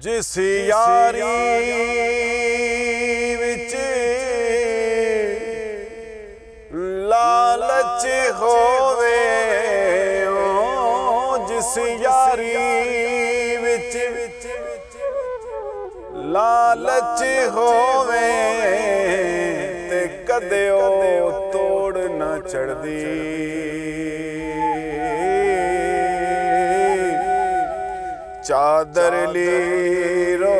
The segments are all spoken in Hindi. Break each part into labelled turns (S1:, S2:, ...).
S1: जिस यारी विच लालच होवे जिस यारी विच लालच होवे ते कदे ओ तोड़ न चढ़दी। चादर लीरो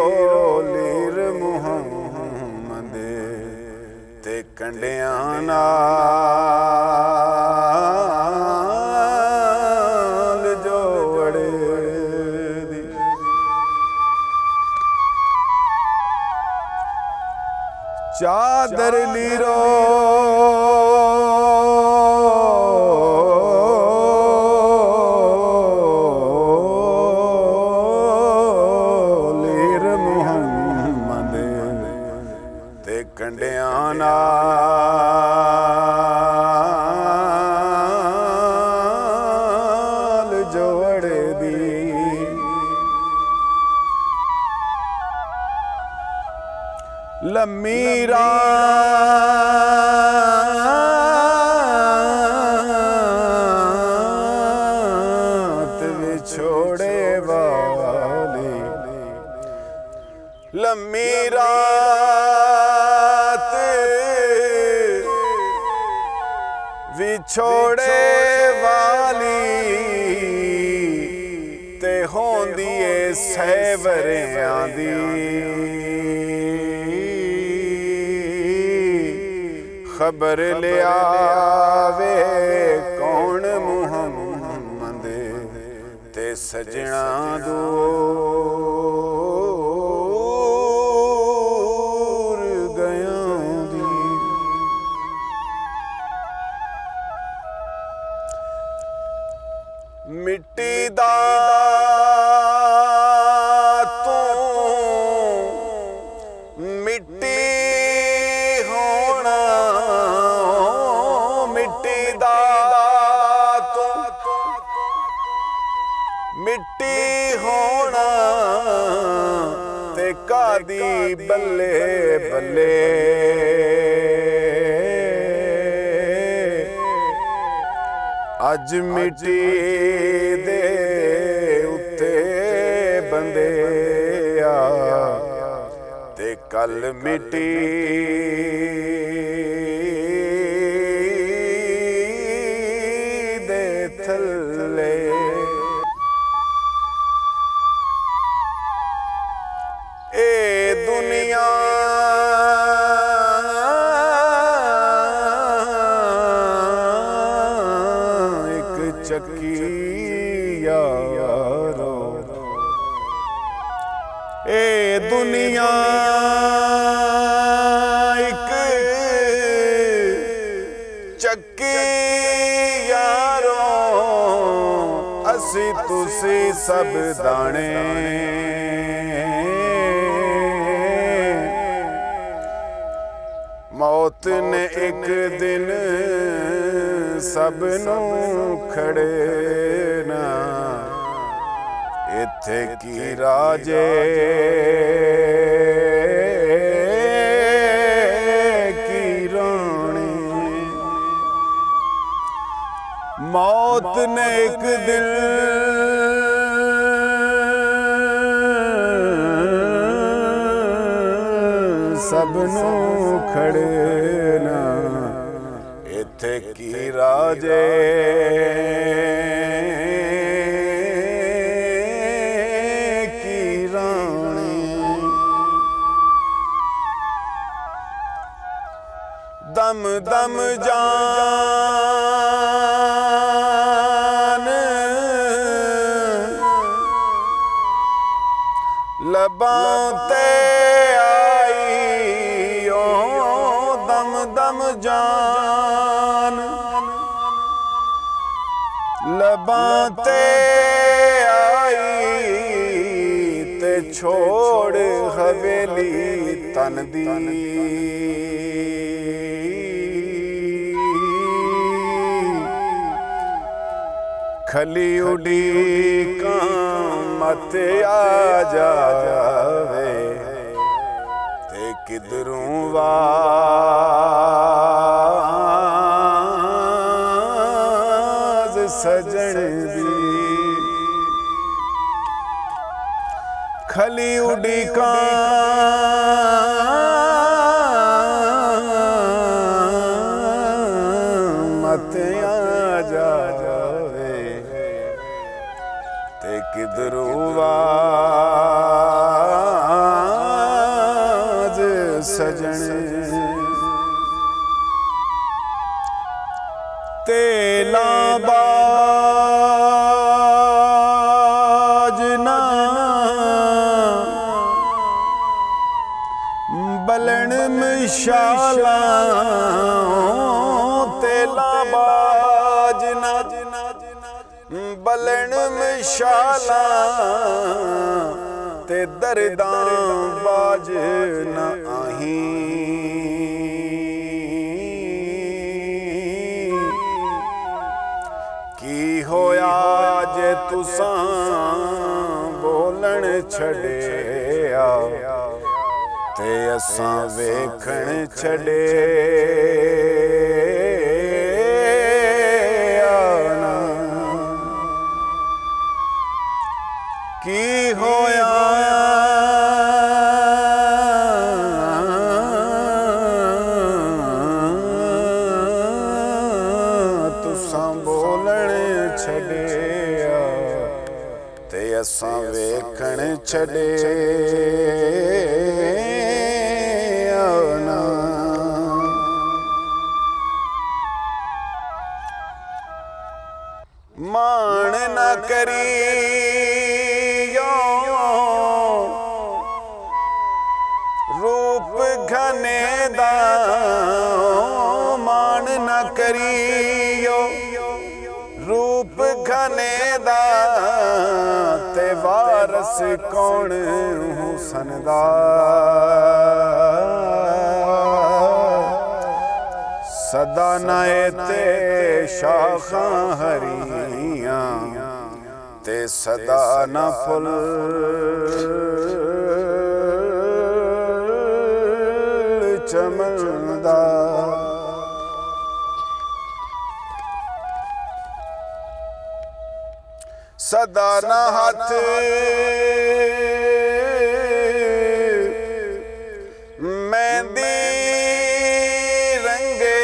S1: लीर मुहम्मद ते कंडियां नाल जोड़ दी। चादर लीरो कंडियां नाल जोड़ दी। लम्मी रात विछोड़े वाली लम्मी विछोड़े वाली ते होंदी ए सहवरियां दी। खबर ले आवे कौन मुहम्मद ते सजना दूर गया दी। मिट्टी दा तू मिट्टी होना मिट्टी दा तू मिट्टी होना ते कादी बल्ले बल्ले। अज मिट्टी दे उत्ते बंदे आ ते कल मिट्टी दे थल्ले। ए दुनिया चक्की यारो ए दुनिया एक चक्की यारो असी तुसी सब दाने। मौत ने एक दिन सब नू खड़े ना इत्थे की राजे की रानी। मौत ने एक दिन सब नू खड़े ना इत्थे की राजे की रानी। दम दम जान लबां ते दम जान लबां ते आई ते छोड़ हवेली तन दी। खली उड़ी का मत आ जा आवाज सजन दी खली उड़ी का मत आ जावे ते किधरू आवाज सजन तेला बाजना बलन मिशाला तेला बाजना बलन मिशाला ते दरदां बाज न आही की होया जे तुसां बोलन छड़िया ते असां वेखण छड़े आना की होया तुसां बोलन छड़िया ते असां वेखण छड़े आना मान न करियो रूप घने दा मान न करियो रूप घने दा ते वारस कौन हुसन दा सदा नाए ते शाखां हरियां ते सदा न फुल चमनदा सदा न हाथ मेहंदी रंगे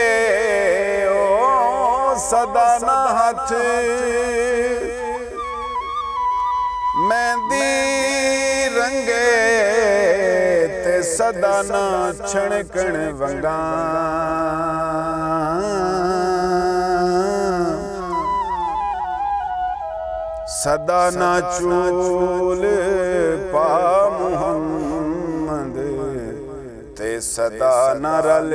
S1: ओ सदा न हाथ मेहंदी रंगे ते सदा न छणकण वंगा सदा न चूल पा मुहम्मद ते सदा न रल